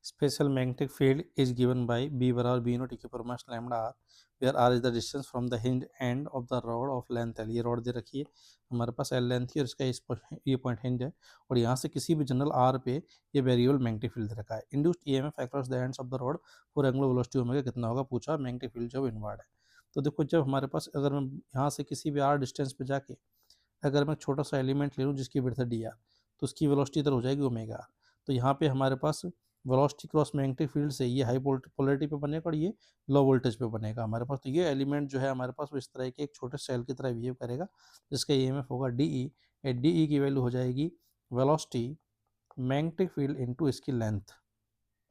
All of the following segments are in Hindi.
Special magnetic field is given by B बराबर B naught equal minus lambda R, where R is the distance from the hinge end of the rod of length L. ये रॉड दे रखी है हमारे पास एल लेंथ की, और इसका ये पॉइंट हिंज है, और यहाँ से किसी भी जनरल आर पे ये वेरिएबल मैग्नेटिक फील्ड दे रखा है। Induced EMF across the ends of the rod for angular velocity omega कितना होगा पूछा, मैग्नेटिक फील्ड जब इनवर्ड है। तो देखो जब हमारे पास, अगर मैं यहाँ से किसी भी आर डिस्टेंस पे जाके अगर मैं छोटा सा एलिमेंट ले लूँ जिसकी विड्थ है डी आर, तो उसकी वेलोसिटी इधर हो जाएगी ओमेगा आर। तो यहाँ पे हमारे पास वेलोसिटी क्रॉस मैग्नेटिक फील्ड से ये हाई पोलरिटी पे बनेगा और ये लो वोल्टेज पे बनेगा हमारे पास। तो ये एलिमेंट जो है हमारे पास वो इस तरह के एक छोटे सेल की तरह बिहेव करेगा, जिसका ईएमएफ होगा डीई। डीई की वैल्यू हो जाएगी वेलोसिटी मैग्नेटिक फील्ड इनटू इसकी लेंथ।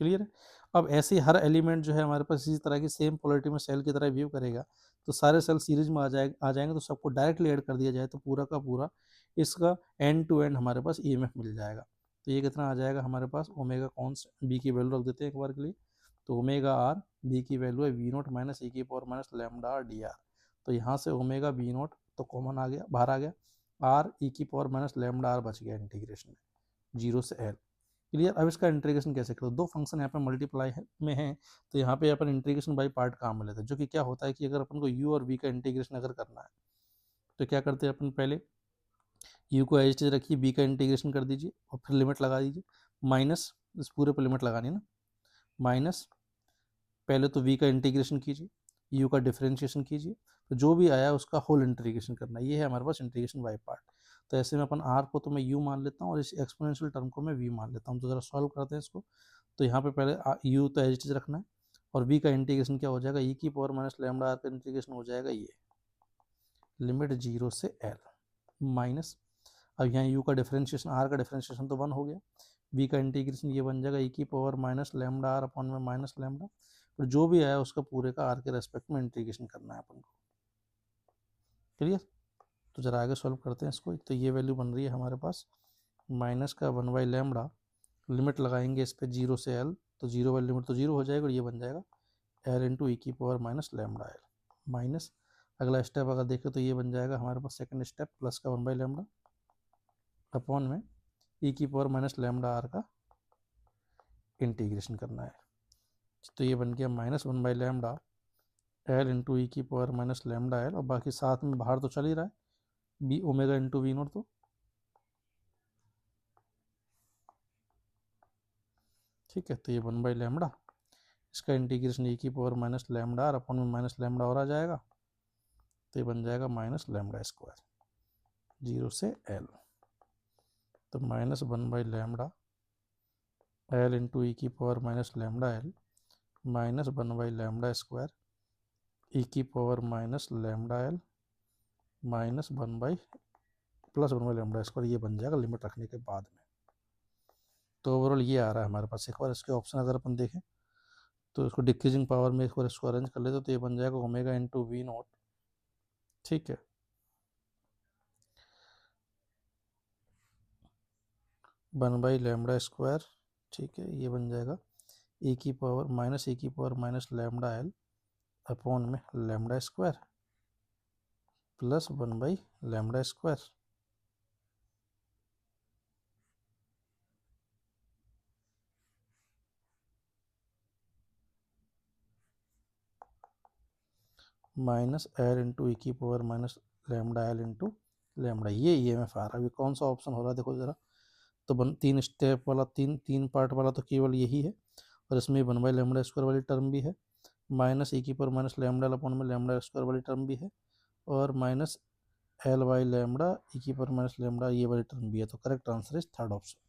क्लियर है। अब ऐसे हर एलिमेंट जो है हमारे पास इसी तरह की सेम पोलरिटी में सेल की तरह बिहेव करेगा, तो सारे सेल सीरीज में आ जाएंगे, तो सबको डायरेक्टली ऐड कर दिया जाए तो पूरा का पूरा इसका एंड टू एंड हमारे पास ईएमएफ मिल जाएगा। तो ये कितना आ जाएगा हमारे पास, ओमेगा कॉन्स बी की वैल्यू रख देते हैं एक बार के लिए। तो ओमेगा आर बी की वैल्यू है वी नोट माइनस ई की power minus lambda R D R. तो यहाँ से ओमेगा बी नोट तो कॉमन आ गया, बाहर आ गया, आर ई की पावर माइनस लैम्डा आर बच गया इंटीग्रेशन में 0 से एल। क्लियर। अब इसका इंटीग्रेशन कैसे करो, दो फंक्शन यहाँ पे मल्टीप्लाई में है, तो यहाँ पे अपन इंटीग्रेशन बाई पार्ट काम में लेते हैं, जो कि क्या होता है कि अगर अपन को u और v का इंटीग्रेशन अगर करना है तो क्या करते हैं अपन, पहले u को एज रखिए, v का इंटीग्रेशन कर दीजिए और फिर लिमिट लगा दीजिए, माइनस इस पूरे पर लिमिट लगानी ना, माइनस पहले तो v का इंटीग्रेशन कीजिए, u का डिफरेंशिएशन कीजिए, तो जो भी आया उसका होल इंटीग्रेशन करना, ये है हमारे पास इंटीग्रेशन बाई पार्ट। तो ऐसे में अपन r को तो मैं u मान लेता हूँ और इस एक्सपोनेंशियल टर्म को मैं v मान लेता हूँ। तो ज़रा सॉल्व करते हैं इसको। तो यहाँ पे पहले u तो एज रखना है, और v का इंटीग्रेशन क्या हो जाएगा, e की पावर माइनस लैम्डा आर का इंटीग्रेशन हो जाएगा ये लिमिट 0 से l माइनस, अब यहाँ u का डिफरेंशिएशन, r का डिफरेंशिएशन तो 1 हो गया, v का इंटीग्रेशन ये बन जाएगा e की power minus lambda R upon में माइनस लैम्डा, फिर जो भी आया उसका पूरे का r के रेस्पेक्ट में इंटीग्रेशन करना है अपन को। क्लियर। तो जरा आगे सॉल्व करते हैं इसको। तो ये वैल्यू बन रही है हमारे पास माइनस का 1 बाई लैम्डा, लिमिट लगाएंगे इस पर 0 से l, तो 0 वाली लिमिट तो 0 हो जाएगा और ये बन जाएगा l इंटू ई की power minus lambda l, minus अगला स्टेप अगर देखें तो ये बन जाएगा हमारे पास सेकंड स्टेप, प्लस का 1 बाई लैम्डा अपॉन में ई की पावर माइनस लैम्डा आर का इंटीग्रेशन करना है। तो ये बन गया minus 1 by lambda l into e की पावर माइनस लैम्डा एल, और बाकी साथ में बाहर तो चल ही रहा है B omega into V naught, तो ठीक है। तो ये 1 बाई लैम्डा, इसका इंटीग्रेशन ई की power minus lambda R upon में माइनस लैम्डा और आ जाएगा, तो ये बन जाएगा माइनस लैम्डा स्क्वायर 0 से एल। तो minus 1 by lambda l into e की power minus lambda l minus 1 by lambda square e की power minus lambda l minus 1 by plus 1 by lambda square, ये बन जाएगा लिमिट रखने के बाद में। तो ओवरऑल ये आ रहा है हमारे पास। एक बार इसके ऑप्शन अगर अपन देखें तो इसको डिक्रीजिंग पावर में इसको अरेंज कर लेते तो ये बन जाएगा ओमेगा इंटू वी नोट, ठीक है, 1 बाई लैम्डा स्क्वायर, ठीक है, ये बन जाएगा ई की power minus lambda l upon में lambda square plus 1 by lambda square, minus l into e की power minus lambda l into lambda. ये ईएमएफ आ रहा है। अभी कौन सा ऑप्शन हो रहा है देखो ज़रा। तो तीन स्टेप वाला, तीन पार्ट वाला तो केवल यही है, और इसमें 1 बाई लैम्डा स्क्वायर वाली टर्म भी है, माइनस ई की पावर माइनस लैम्डा अपॉन में लैम्डा स्क्वायर वाली टर्म भी है, और माइनस एल बाई लैम्डा ई की पावर माइनस लैम्डा ये वाली टर्म भी है। तो correct answer is third option.